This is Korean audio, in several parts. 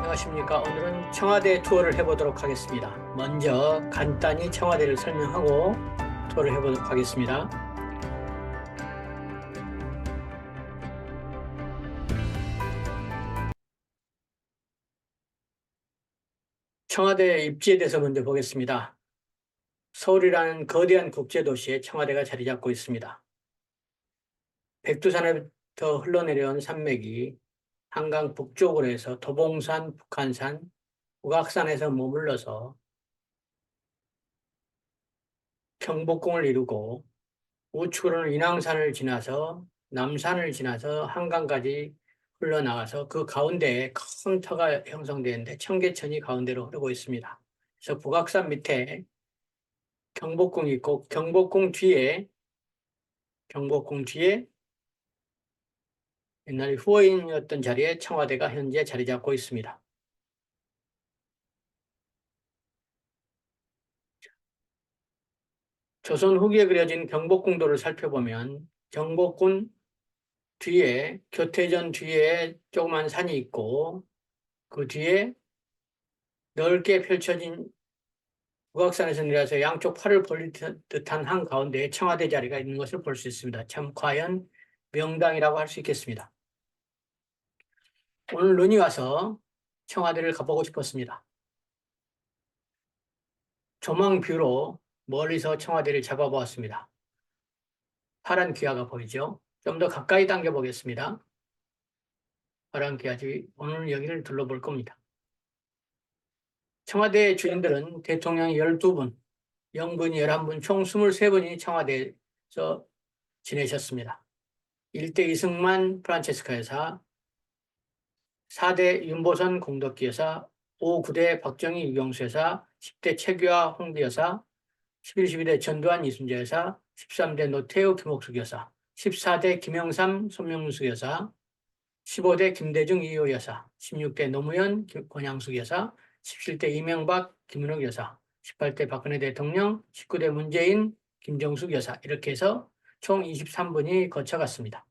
안녕하십니까. 오늘은 청와대 투어를 해보도록 하겠습니다. 먼저 간단히 청와대를 설명하고 투어를 해보도록 하겠습니다. 청와대 입지에 대해서 먼저 보겠습니다. 서울이라는 거대한 국제도시에 청와대가 자리 잡고 있습니다. 백두산에부터 흘러내려온 산맥이 한강 북쪽으로 해서 도봉산, 북한산, 북악산에서 머물러서 경복궁을 이루고 우측으로는 인왕산을 지나서 남산을 지나서 한강까지 흘러나가서 그 가운데에 큰 터가 형성되는데 청계천이 가운데로 흐르고 있습니다. 그래서 북악산 밑에 경복궁이 있고 경복궁 뒤에 옛날에 후원이었던 자리에 청와대가 현재 자리 잡고 있습니다. 조선 후기에 그려진 경복궁도를 살펴보면 경복궁 뒤에 교태전 뒤에 조그만 산이 있고 그 뒤에 넓게 펼쳐진 북악산에서 내려서 양쪽 팔을 벌릴 듯한 한가운데에 청와대 자리가 있는 것을 볼 수 있습니다. 참 과연 명당이라고 할 수 있겠습니다. 오늘 눈이 와서 청와대를 가보고 싶었습니다. 조망뷰로 멀리서 청와대를 잡아보았습니다. 파란 귀하가 보이죠? 좀 더 가까이 당겨보겠습니다. 파란 귀하지 오늘 여기를 둘러볼 겁니다. 청와대 주인들은 대통령이 12분, 영분이 11분, 총 23분이 청와대에서 지내셨습니다. 1대 이승만 프란체스카 여사, 4대 윤보선 공덕기 여사, 5, 9대 박정희 유경수 여사, 10대 최규하 홍비 여사, 11, 12대 전두환 이순재 여사, 13대 노태우 김옥숙 여사, 14대 김영삼 손명숙 여사, 15대 김대중 이호 여사, 16대 노무현 권양숙 여사, 17대 이명박 김은옥 여사, 18대 박근혜 대통령, 19대 문재인 김정숙 여사 이렇게 해서 총 23분이 거쳐갔습니다.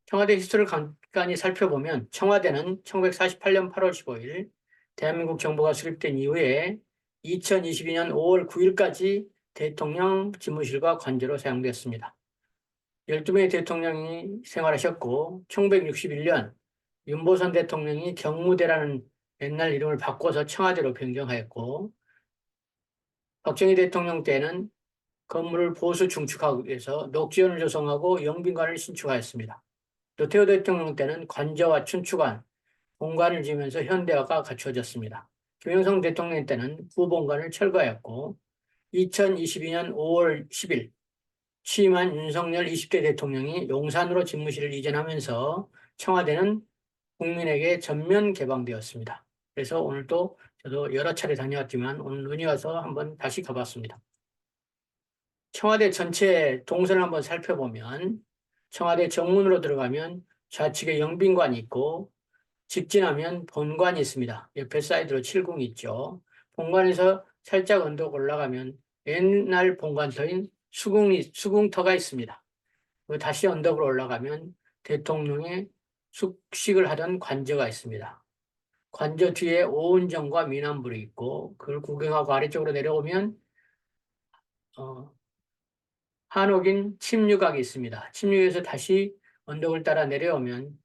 청와대 히스토리를 간단히 살펴보면 청와대는 1948년 8월 15일 대한민국 정부가 수립된 이후에 2022년 5월 9일까지 대통령 집무실과 관저로 사용되었습니다. 12명의 대통령이 생활하셨고 1961년 윤보선 대통령이 경무대라는 옛날 이름을 바꿔서 청와대로 변경하였고 박정희 대통령 때는 건물을 보수 중축하기 위해서 녹지원을 조성하고 영빈관을 신축하였습니다. 노태우 대통령 때는 관저와 춘추관, 본관을 지으면서 현대화가 갖추어졌습니다. 김영삼 대통령 때는 구본관을 철거하였고 2022년 5월 10일 취임한 윤석열 20대 대통령이 용산으로 집무실을 이전하면서 청와대는 국민에게 전면 개방되었습니다. 그래서 오늘 또 저도 여러 차례 다녀왔지만 오늘 눈이 와서 한번 다시 가봤습니다. 청와대 전체 동선을 한번 살펴보면 청와대 정문으로 들어가면 좌측에 영빈관이 있고 직진하면 본관이 있습니다. 옆에 사이드로 칠궁이 있죠. 본관에서 살짝 언덕 올라가면 옛날 본관터인 수궁터가 있습니다. 다시 언덕으로 올라가면 대통령의 숙식을 하던 관저가 있습니다. 관저 뒤에 오은정과 미남불이 있고 그걸 구경하고 아래쪽으로 내려오면 한옥인 침류각이 있습니다. 침류에서 다시 언덕을 따라 내려오면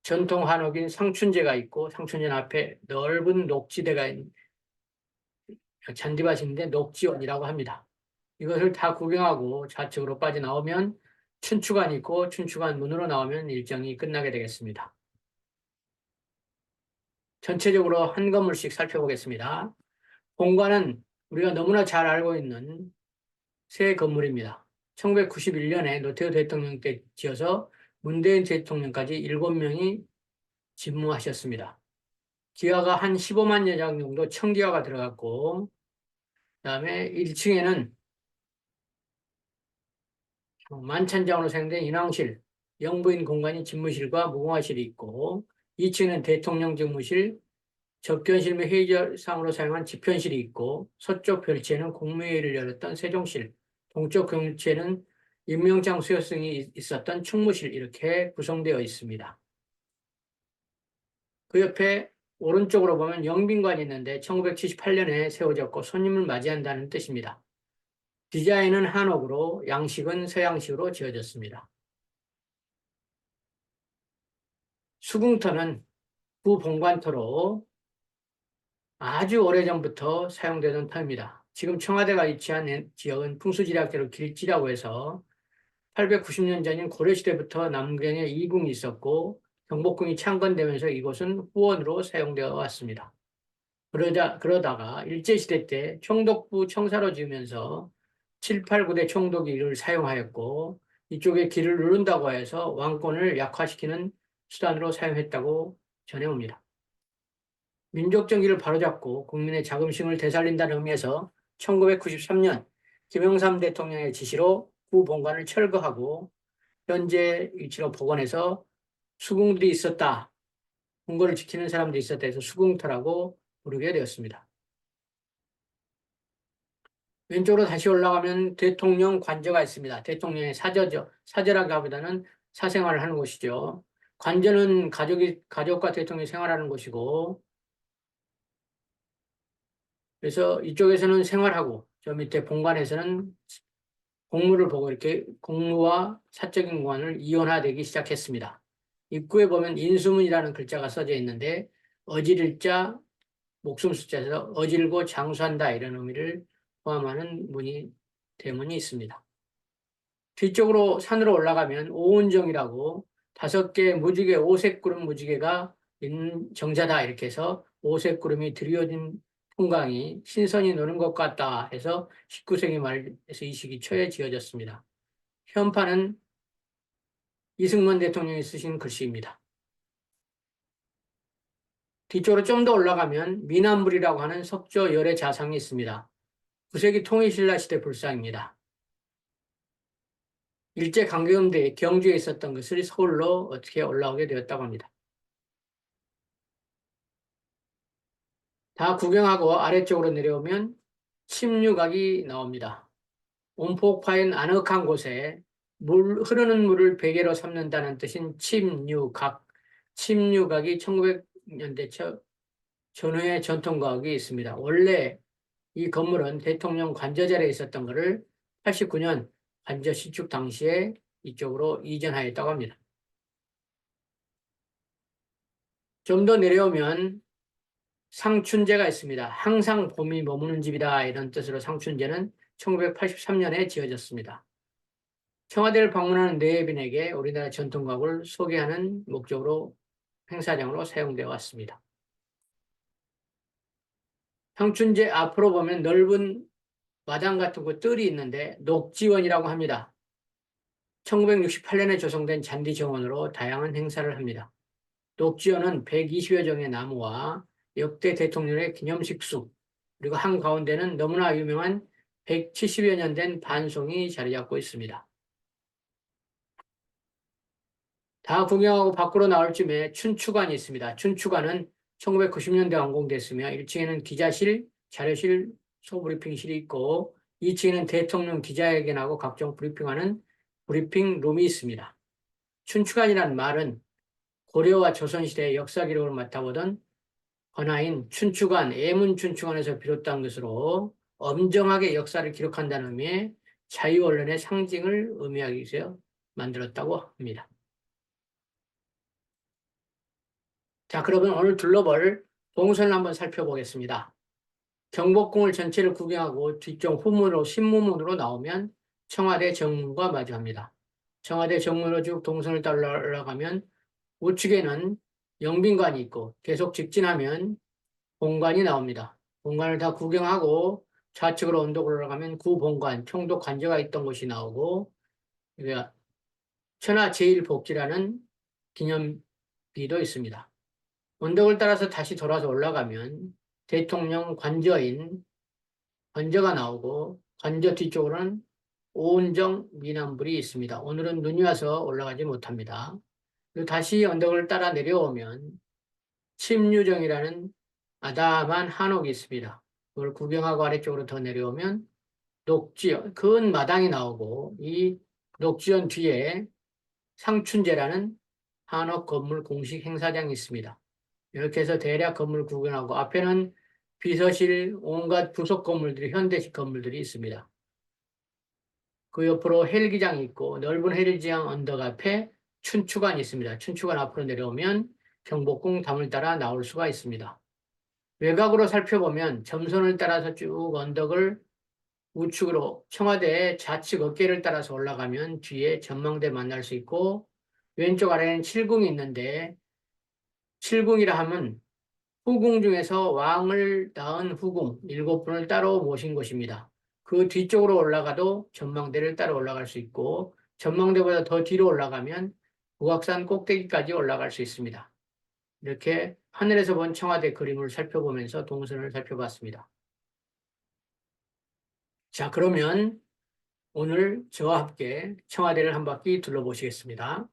전통 한옥인 상춘제가 있고 상춘제 앞에 넓은 녹지대가 있는 잔디밭인데 녹지원이라고 합니다. 이것을 다 구경하고 좌측으로 빠져나오면 춘추관이 있고 춘추관 문으로 나오면 일정이 끝나게 되겠습니다. 전체적으로 한 건물씩 살펴보겠습니다. 본관은 우리가 너무나 잘 알고 있는 새 건물입니다. 1991년에 노태우 대통령 때 지어서 문재인 대통령까지 7명이 집무하셨습니다. 기와가 한 15만 여장 정도 청기와가 들어갔고 그다음에 1층에는 만찬장으로 사용된 인왕실, 영부인 공간인 집무실과 무궁화실이 있고 2층에는 대통령 집무실, 접견실 및 회의장으로 사용한 집현실이 있고 서쪽 별치에는 국무회의를 열었던 세종실, 동쪽 경치에는 임명장 수여성이 있었던 충무실 이렇게 구성되어 있습니다. 그 옆에 오른쪽으로 보면 영빈관이 있는데 1978년에 세워졌고 손님을 맞이한다는 뜻입니다. 디자인은 한옥으로 양식은 서양식으로 지어졌습니다. 수궁터는 구본관터로 아주 오래전부터 사용되던 터입니다. 지금 청와대가 위치한 지역은 풍수지리학대로 길지라고 해서 890년 전인 고려시대부터 남경에 이궁이 있었고 경복궁이 창건되면서 이곳은 후원으로 사용되어 왔습니다. 그러다가 일제시대 때 총독부 청사로 지으면서 7, 8, 9대 총독이 이를 사용하였고 이쪽에 길을 누른다고 해서 왕권을 약화시키는 수단으로 사용했다고 전해옵니다. 민족 정기를 바로잡고 국민의 자긍심을 되살린다는 의미에서 1993년 김영삼 대통령의 지시로 구 본관을 철거하고 현재 위치로 복원해서 수궁들이 있었다. 궁궐을 지키는 사람들이 있었다 해서 수궁터라고 부르게 되었습니다. 왼쪽으로 다시 올라가면 대통령 관저가 있습니다. 대통령의 사저죠. 사저라기보다는 사생활을 하는 곳이죠. 관저는 가족과 대통령이 생활하는 곳이고, 그래서 이쪽에서는 생활하고, 저 밑에 본관에서는 공무를 보고 이렇게 공무와 사적인 공간을 이원화되기 시작했습니다. 입구에 보면 인수문이라는 글자가 써져 있는데, 어지를자, 목숨 숫자에서 어질고 장수한다 이런 의미를 포함하는 대문이 있습니다. 뒤쪽으로 산으로 올라가면 오은정이라고 5개 무지개, 오색 구름 무지개가 있는 정자다 이렇게 해서 오색 구름이 드리워진 풍광이 신선이 노는 것 같다 해서 19세기 말에서 20세기 초에 지어졌습니다. 현판은 이승만 대통령이 쓰신 글씨입니다. 뒤쪽으로 좀 더 올라가면 미남불이라고 하는 석조 열애 자상이 있습니다. 9세기 통일신라 시대 불상입니다. 일제강점기에 경주에 있었던 것을 서울로 어떻게 올라오게 되었다고 합니다. 다 구경하고 아래쪽으로 내려오면 침류각이 나옵니다. 온폭 파인 아늑한 곳에 흐르는 물을 베개로 삼는다는 뜻인 침류각. 침류각이 1900년대 전후의 전통과학이 있습니다. 원래 이 건물은 대통령 관저 자리에 있었던 것을 89년 관저 시축 당시에 이쪽으로 이전하였다고 합니다. 좀 더 내려오면 상춘제가 있습니다. 항상 봄이 머무는 집이다 이런 뜻으로 상춘제는 1983년에 지어졌습니다. 청와대를 방문하는 내빈에게 우리나라 전통과학을 소개하는 목적으로 행사장으로 사용되어 왔습니다. 상춘제 앞으로 보면 넓은 마당 같은 곳 뜰이 있는데 녹지원이라고 합니다. 1968년에 조성된 잔디 정원으로 다양한 행사를 합니다. 녹지원은 120여 종의 나무와 역대 대통령의 기념식 숲, 그리고 한가운데는 너무나 유명한 170여 년 된 반송이 자리 잡고 있습니다. 다 구경하고 밖으로 나올 쯤에 춘추관이 있습니다. 춘추관은 1990년대 완공됐으며 1층에는 기자실, 자료실, 소브리핑실이 있고 2층에는 대통령 기자회견하고 각종 브리핑하는 브리핑룸이 있습니다. 춘추관이라는 말은 고려와 조선시대의 역사 기록을 맡아보던 번화인 춘추관, 애문춘추관에서 비롯된 것으로 엄정하게 역사를 기록한다는 의미의 자유언론의 상징을 의미하기 위해서 만들었다고 합니다. 자, 그러면 오늘 둘러볼 동선을 한번 살펴보겠습니다. 경복궁을 전체를 구경하고 뒤쪽 후문으로 신무문으로 나오면 청와대 정문과 마주합니다. 청와대 정문으로 쭉 동선을 따라 올라가면 우측에는 영빈관이 있고 계속 직진하면 본관이 나옵니다. 본관을 다 구경하고 좌측으로 언덕으로 올라가면 구본관, 총독 관저가 있던 곳이 나오고 천하 제일복지라는 기념비도 있습니다. 언덕을 따라서 다시 돌아서 올라가면 대통령 관저가 나오고 관저 뒤쪽으로는 오은정 미남불이 있습니다. 오늘은 눈이 와서 올라가지 못합니다. 그리고 다시 언덕을 따라 내려오면 침류정이라는 아담한 한옥이 있습니다. 그걸 구경하고 아래쪽으로 더 내려오면 녹지연, 큰 마당이 나오고 이 녹지연 뒤에 상춘제라는 한옥 건물 공식 행사장이 있습니다. 이렇게 해서 대략 건물 구경하고 앞에는 비서실 온갖 부속 건물들이 현대식 건물들이 있습니다. 그 옆으로 헬기장이 있고 넓은 헬기장 언덕 앞에 춘추관이 있습니다. 춘추관 앞으로 내려오면 경복궁 담을 따라 나올 수가 있습니다. 외곽으로 살펴보면 점선을 따라서 쭉 언덕을 우측으로 청와대의 좌측 어깨를 따라서 올라가면 뒤에 전망대 만날 수 있고 왼쪽 아래에는 칠궁이 있는데 칠궁이라 하면 후궁 중에서 왕을 낳은 후궁 7분을 따로 모신 곳입니다. 그 뒤쪽으로 올라가도 전망대를 따라 올라갈 수 있고 전망대보다 더 뒤로 올라가면 북악산 꼭대기까지 올라갈 수 있습니다. 이렇게 하늘에서 본 청와대 그림을 살펴보면서 동선을 살펴봤습니다. 자, 그러면 오늘 저와 함께 청와대를 한 바퀴 둘러보시겠습니다.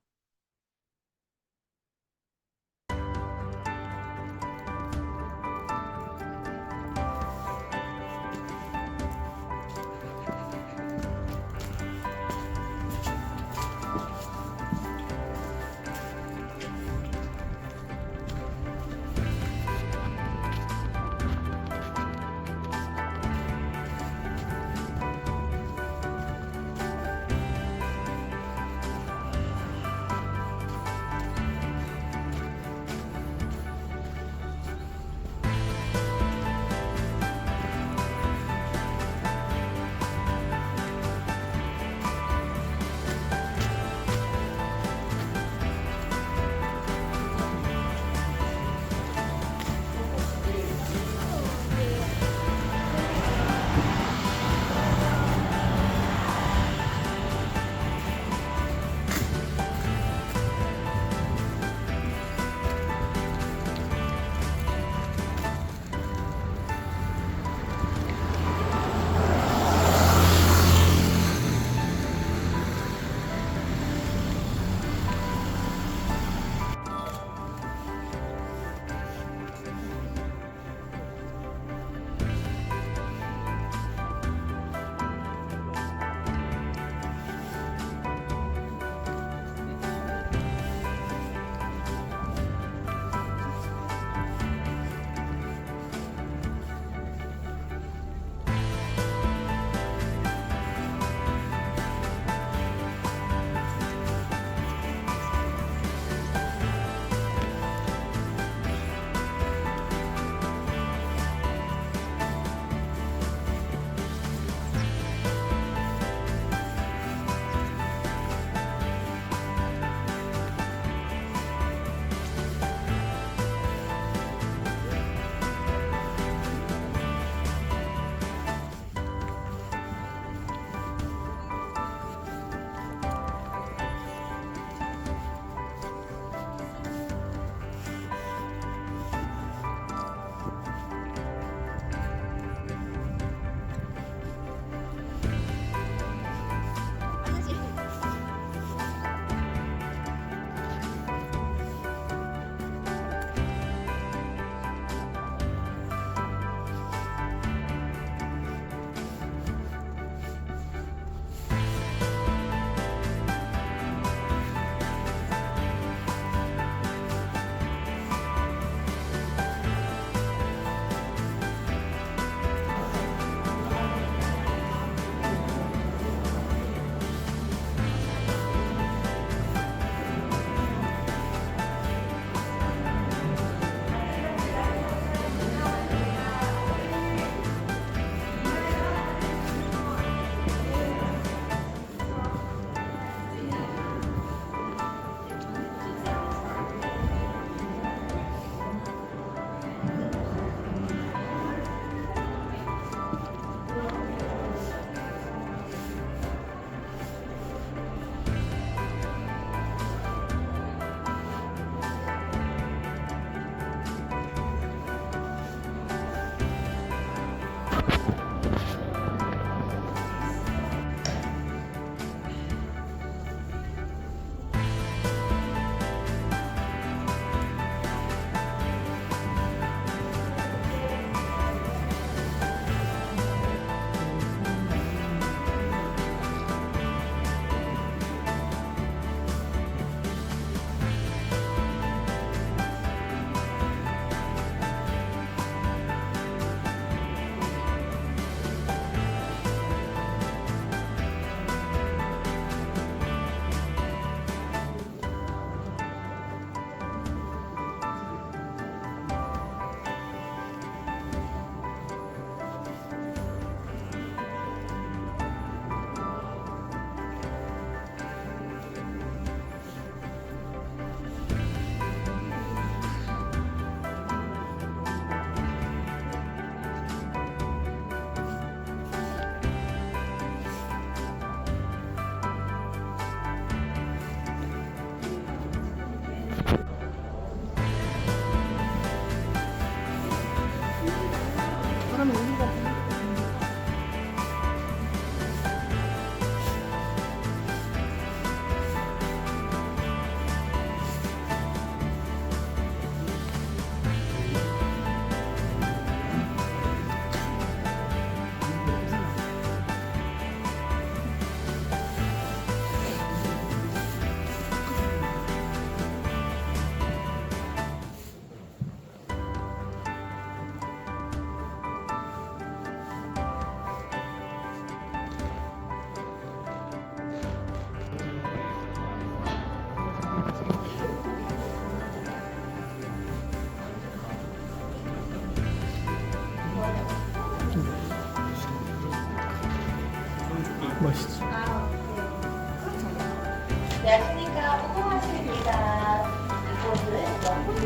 야시니까 무궁화시에 됩니다. 이곳은 영국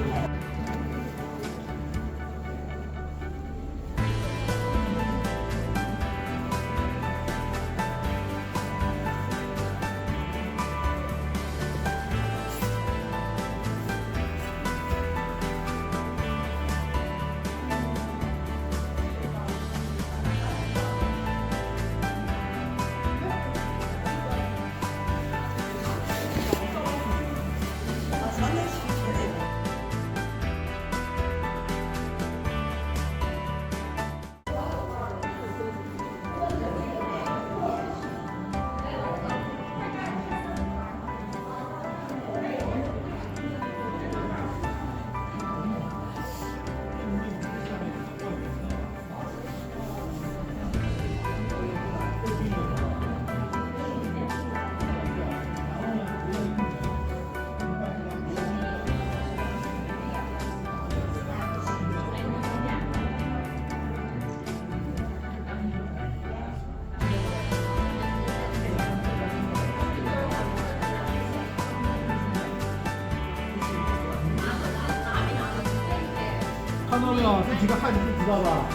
하나면 또 네가 한 이거 들어봐.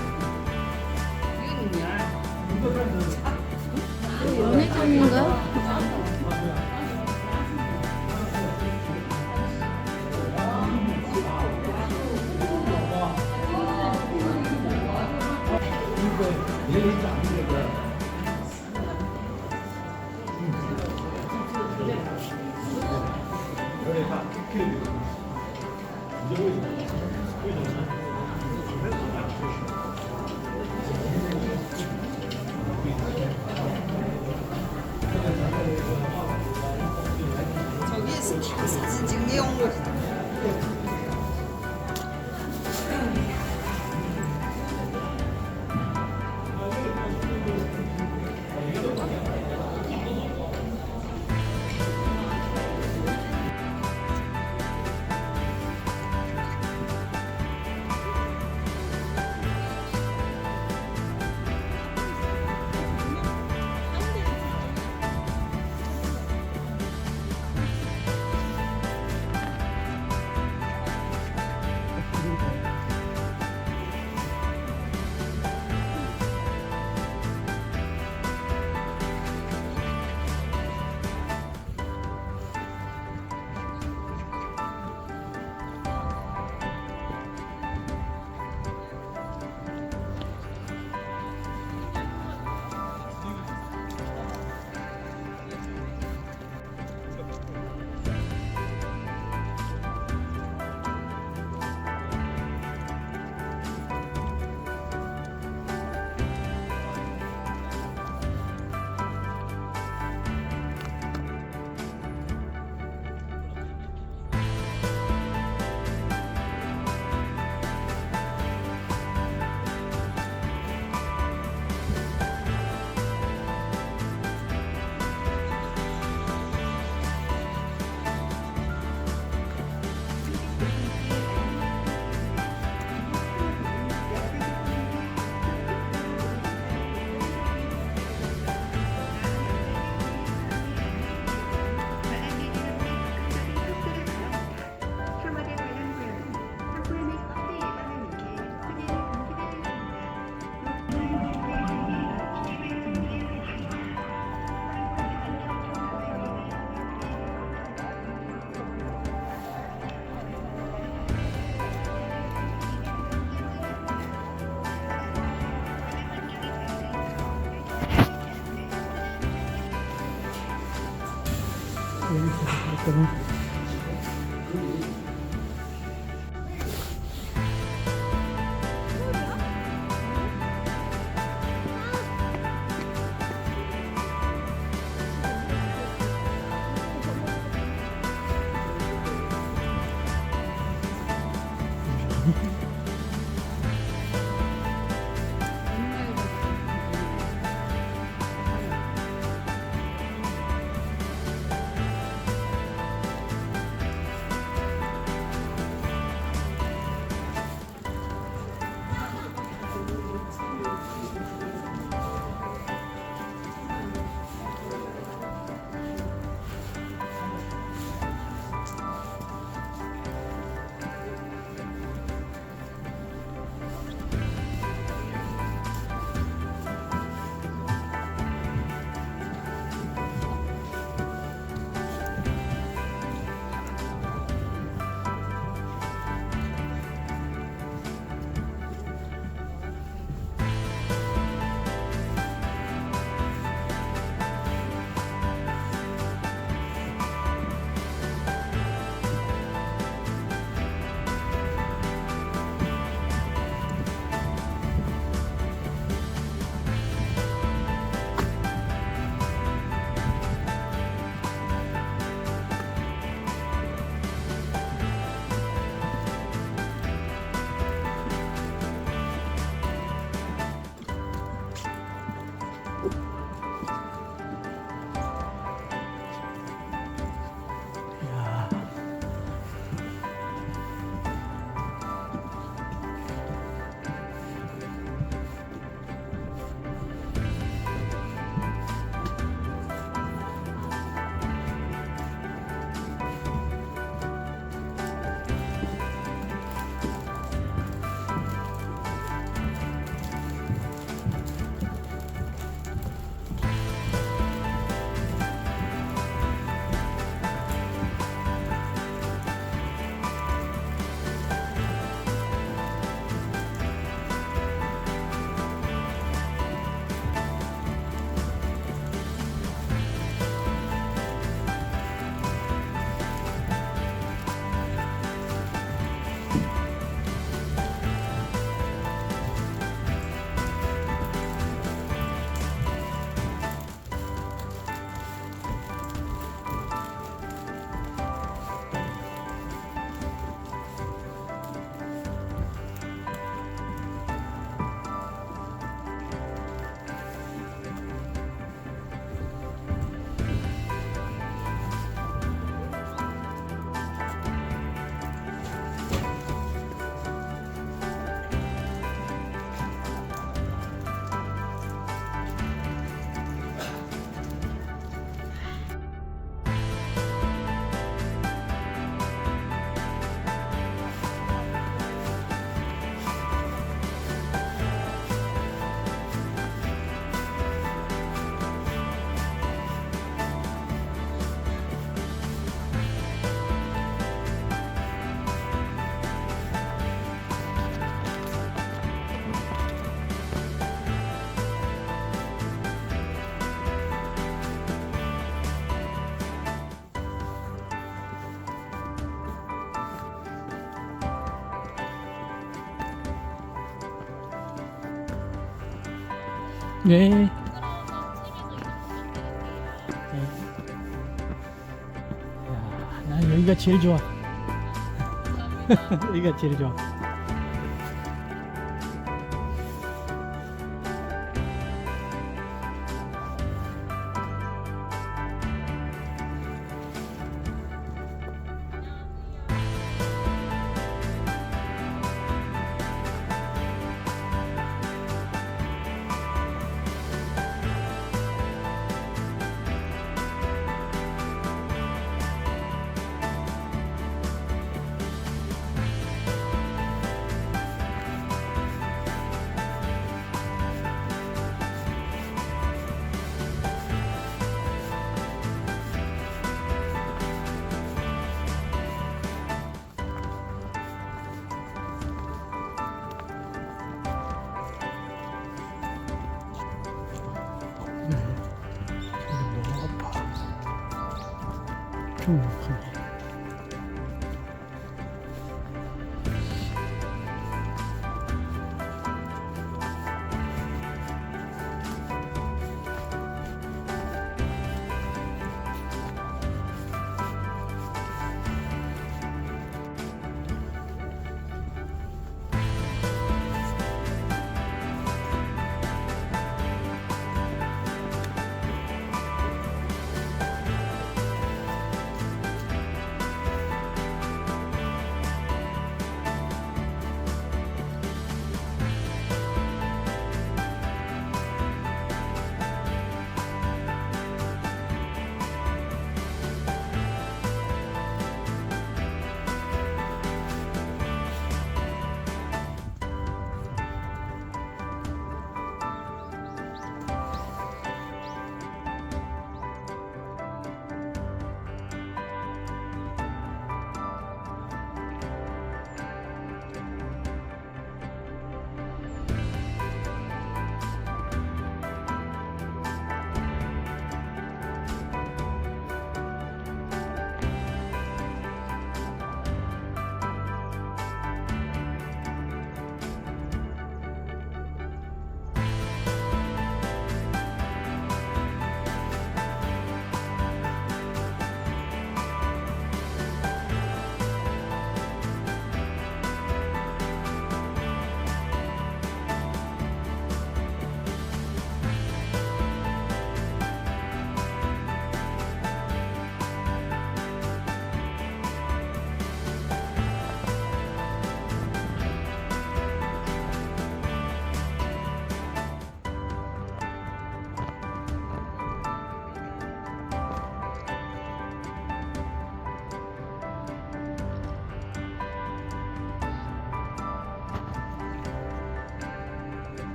연애감인가? 저기 사진 찍는 용물. 네. 난 여기가 제일 좋아. 여기가 제일 좋아. 너무 아파. 좀 아프네.